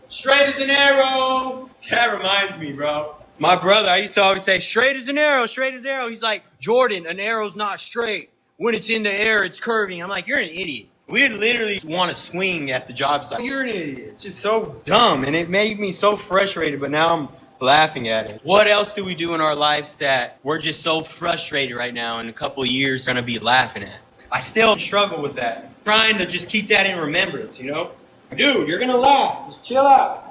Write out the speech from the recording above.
Straight as an arrow. That reminds me, bro. My brother, I used to always say, straight as an arrow, straight as an arrow. He's like, Jordan, an arrow's not straight. When it's in the air, it's curving. I'm like, you're an idiot. We literally want to swing at the job site. You're an idiot. It's just so dumb, and it made me so frustrated, but now I'm laughing at it. What else do we do in our lives that we're just so frustrated right now, in a couple of years, going to be laughing at? I still struggle with that. Trying to just keep that in remembrance, you know? Dude, you're going to laugh. Just chill out.